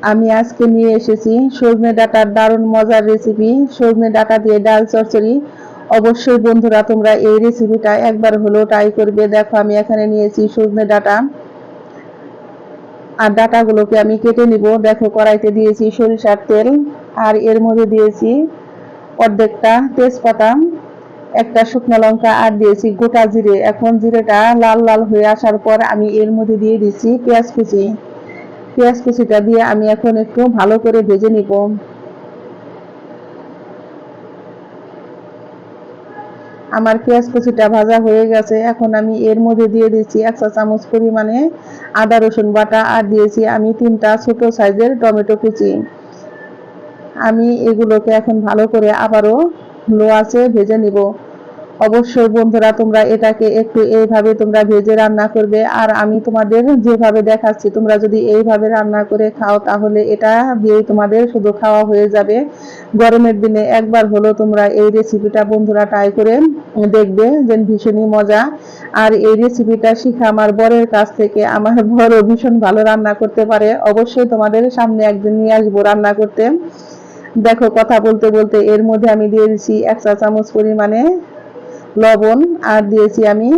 আমি আজকে নিয়ে এসেছি সজনে ডাঁটার দারুণ মজার রেসিপি, সজনে ডাঁটা দিয়ে ডাল চচ্চড়ি। অবশ্যই বন্ধুরা তোমরা এই রেসিপিটা একবার হলেও ট্রাই করবে। দেখো আমি এখানে নিয়েছি সজনে ডাঁটা, আর ডাঁটাগুলোকে আমি কেটে নিব। দেখো কড়াইতে দিয়েছি সরিষার তেল, আর এর মধ্যে দিয়েছি অর্ধেকটা তেজপাতা, একটা শুকনো লঙ্কা, আর দিয়েছি গোটা জিরে। এখন জিরেটা লাল লাল হয়ে আসার পর আমি এর মধ্যে দিয়ে দিচ্ছি পেঁয়াজ কুচি। পেঁয়াজ কুচিটা দিয়ে আমি এখন একটু ভালো করে ভেজে নিব। আমার পেঁয়াজ কুচিটা ভাজা হয়ে গেছে। এখন আমি এর মধ্যে দিয়ে দিচ্ছি 1 চা চামচ পরিমাণে আদা রসুন বাটা, আর দিয়েছি আমি 3টা ছোট সাইজের টমেটো কুচি। আমি এগুলোকে এখন ভালো করে আবারও লো আঁচে ভেজে নিব। অবশ্যই বন্ধুরা তোমরা এটাকে একটু এইভাবে তোমরা ভেজে রান্না করবে, আর আমি তোমাদের যেভাবে দেখাচ্ছি তোমরা যদি এইভাবে রান্না করে খাও তাহলে এটা দিয়েই তোমাদের শুধু খাওয়া হয়ে যাবে। গরমের দিনে একবার হলো তোমরা এই রেসিপিটা বন্ধুরা ট্রাই করে দেখবে, যে ভীষণই মজা। আর এই রেসিপিটা শিখা আমার বরের কাছ থেকে। আমার বড় ভীষণ ভালো রান্না করতে পারে। অবশ্যই তোমাদের সামনে একদিন নিয়ে আসবো রান্না করতে। দেখো কথা বলতে বলতে এর মধ্যে আমি দিয়ে দিচ্ছি 1 চা চামচ পরিমাণে লবণ, আর দিয়েছি আমি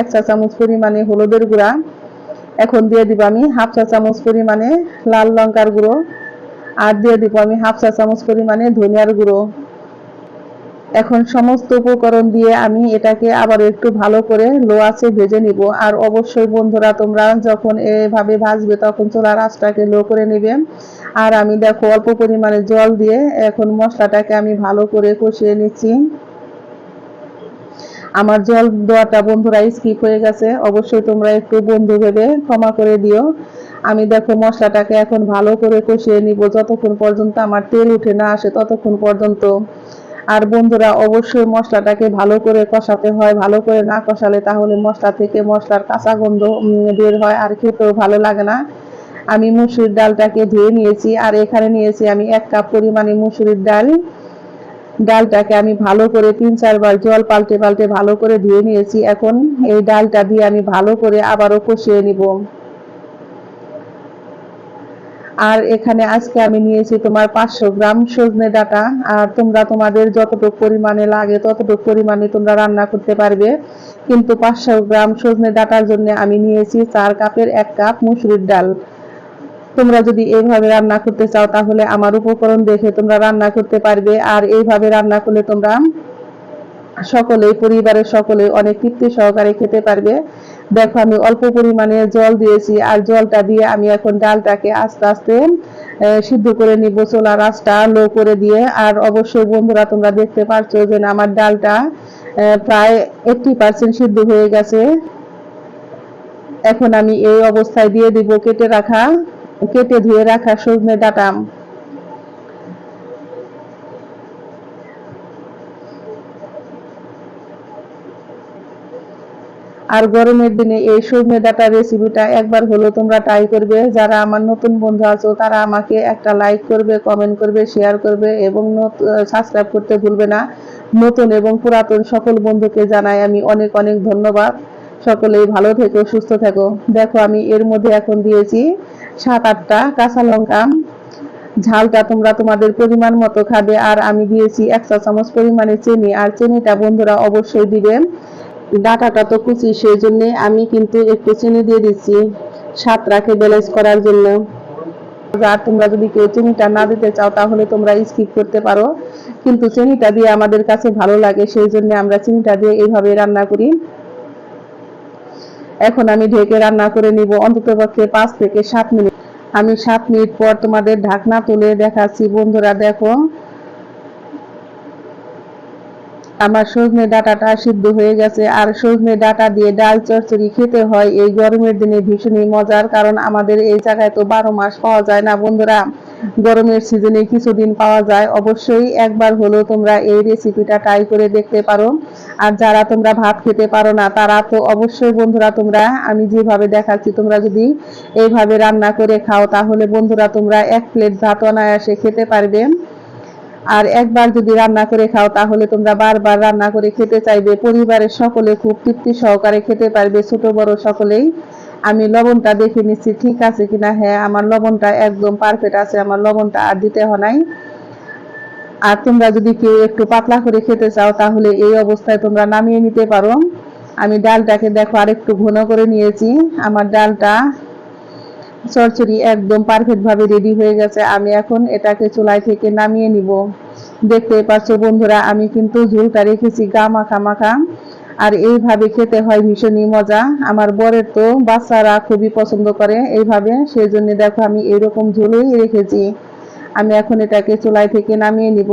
1 চা চামচ পরিমাণে হলুদের গুঁড়া। এখন দিয়ে দিব আমি 1/2 চা চামচ পরিমাণে লাল লঙ্কার গুঁড়ো, আর দিয়ে দিব আমি 1/2 চা চামচ পরিমাণে ধনিয়ার গুঁড়ো। এখন সমস্ত উপকরণ দিয়ে আমি এটাকে আবার একটু ভালো করে লো আঁচে ভেজে নিব। আর অবশ্যই বন্ধুরা তোমরা যখন এভাবে ভাজবে তখন চুলার আঁচটাকে লো করে নেবে। আর আমি দেখো অল্প পরিমাণে জল দিয়ে এখন মশলাটাকে আমি ভালো করে কষিয়ে নিচ্ছি। আমার জল দেওয়াটা বন্ধুরা স্কিপ হয়ে গেছে, অবশ্যই তোমরা একটু বন্ধু ভেবে ক্ষমা করে দিও। আমি দেখো মশলাটাকে এখন ভালো করে কষিয়ে নিব যতক্ষণ পর্যন্ত আমার তেল উঠে না আসে ততক্ষণ পর্যন্ত। আর বন্ধুরা অবশ্যই মশলাটাকে ভালো করে কষাতে হয়, ভালো করে না কষালে তাহলে মশলা থেকে মশলার কাঁচা গন্ধ বের হয়, আর খেতেও ভালো লাগে না। আমি মুসুরির ডালটাকে ধুয়ে নিয়েছি, আর এখানে নিয়েছি আমি 1 কাপ পরিমাণে মুসুরির ডাল। ডালটাকে আমি ভালো করে 3-4 বার জল পাল্টে পাল্টে ভালো করে ধুয়ে নিয়েছি। এখন এই ডালটা দিয়ে আমি ভালো করে আবারও কষিয়ে নিব। আর এখানে আজকে আমি নিয়েছি তোমার 500 গ্রাম সজনে ডাঁটা, আর তোমরা তোমাদের যতটুকু পরিমাণে লাগে ততটুকু পরিমাণে তোমরা রান্না করতে পারবে। কিন্তু 500 গ্রাম সজনে ডাঁটার জন্য আমি নিয়েছি 4 কাপের 1 কাপ মুসুরির ডাল। তোমরা যদি এইভাবে রান্না করতে চাও তাহলে আমার উপকরণ দেখে তোমরা রান্না করতে পারবে। আর এইভাবে রান্না করলে তোমরা সকলেই, পরিবারের সকলে অনেক তৃপ্তি সহকারে খেতে পারবে। দেখো আমি অল্প পরিমাণে জল দিয়েছি, আর জলটা দিয়ে আমি এখন ডালটাকে আস্তে আস্তে সিদ্ধ করে নিব চুলার আঁচটা লো করে দিয়ে। আর অবশ্যই বন্ধুরা তোমরা দেখতে পাচ্ছ যে আমার ডালটা প্রায় 80% সিদ্ধ হয়ে গেছে। এখন আমি এই অবস্থায় দিয়ে দিব কেটে ধুয়ে রাখা সজনে ডাঁটা। আর গরমের দিনে এই সজনে ডাঁটার রেসিপিটা একবার হলো তোমরা ট্রাই করবে। যারা আমার নতুন বন্ধু আছো তারা আমাকে একটা লাইক করবে, কমেন্ট করবে, শেয়ার করবে এবং সাবস্ক্রাইব করতে ভুলবে না। নতুন এবং পুরাতন সকল বন্ধুকে জানাই আমি অনেক অনেক ধন্যবাদ। সকলেই ভালো থেকো, সুস্থ থেকো। দেখো আমি এর মধ্যে এখন দিয়েছি 7-8টা কাঁচা লঙ্কা। ঝালটা তোমরা তোমাদের পরিমাণ মতো খাবে। আর আমি দিয়েছি 1 চা চামচ পরিমাণে চিনি, আর চিনিটা বন্ধুরা অবশ্যই দিবেন। ডাঁটাটা তো কুচি, সেই জন্য আমি কিন্তু একটু চিনি দিয়ে দিচ্ছি স্বাদটাকে ব্যালেন্স করার জন্য। আর তোমরা যদি কেউ চিনিটা না দিতে চাও তাহলে তোমরা স্কিপ করতে পারো, কিন্তু চিনিটা দিয়ে আমাদের কাছে ভালো লাগে, সেই জন্য আমরা চিনিটা দিয়ে এইভাবে রান্না করি। এখন আমি ঢেকে রান্না করে নিব অন্ততপক্ষে 5 থেকে 7 মিনিট। আমি 7 মিনিট পর তোমাদের ঢাকনা তুলে দেখাচ্ছি। বন্ধুরা দেখো আমার সজনে ডাঁটাটা সিদ্ধ হয়ে গেছে। আর সজনে ডাঁটা দিয়ে ডাল চচ্চড়ি খেতে হয় এই গরমের দিনে ভীষণই মজার, কারণ আমাদের এই জায়গায় তো 12 মাস পাওয়া যায় না বন্ধুরা, গরমের সিজনে কিছুদিন পাওয়া যায়। অবশ্যই একবার হলো তোমরা এই রেসিপিটা ট্রাই করে দেখতে পারো। আর যারা তোমরা ভাত খেতে পারো না তারা তো অবশ্যই বন্ধুরা তোমরা আমি যেভাবে দেখাচ্ছি তোমরা যদি এইভাবে রান্না করে খাও তাহলে বন্ধুরা তোমরা 1 প্লেট ভাত অনায়াসে খেতে পারবে। আর একবার যদি রান্না করে খাও তাহলে তোমরা বারবার রান্না করে খেতে চাইবে। পরিবারের সকলে খুব তৃপ্তি সহকারে খেতে পারবে, ছোট বড় সকলেই। আমি লবণটা দেখে নিচ্ছি ঠিক আছে কিনা। হ্যাঁ, আমার লবণটা একদম পারফেক্ট আছে, আমার লবণটা আর দিতে হয় নাই। আর তোমরা যদি কেউ একটু পাতলা করে খেতে চাও তাহলে এই অবস্থায় তোমরা নামিয়ে নিতে পারো। আমি ডালটাকে দেখো আরেকটু ঘন করে নিয়েছি। আমার ডালটা চচ্চড়ি একদম পারফেক্ট ভাবে রেডি হয়ে গেছে। আমি এখন এটাকে চুলায় থেকে নামিয়ে নিব। দেখতে পাচ্ছ বন্ধুরা, আমি কিন্তু ঝোলটা রেখেছি গা মাখা মাখা, আর এইভাবে খেতে হয় ভীষণই মজা। আমার বরের তো বাচ্চারা খুবই পছন্দ করে এইভাবে, সেই জন্য দেখো আমি এরকম ঝোলই রেখেছি। আমি এখন এটাকে চুলায় থেকে নামিয়ে নিব।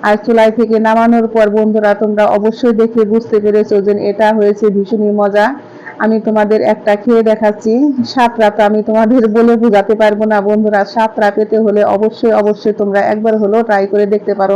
আর চুলায় থেকে নামানোর পর বন্ধুরা তোমরা অবশ্যই দেখে বুঝতে পেরেছো যে এটা হয়েছে ভীষণই মজা। আমি তোমাদের একটা খেয়ে দেখাচ্ছি। স্বাদটা তো আমি তোমাদের বলে বোঝাতে পারবো না বন্ধুরা। স্বাদটা পেতে হলে অবশ্যই অবশ্যই তোমরা একবার হলেও ট্রাই করে দেখতে পারো।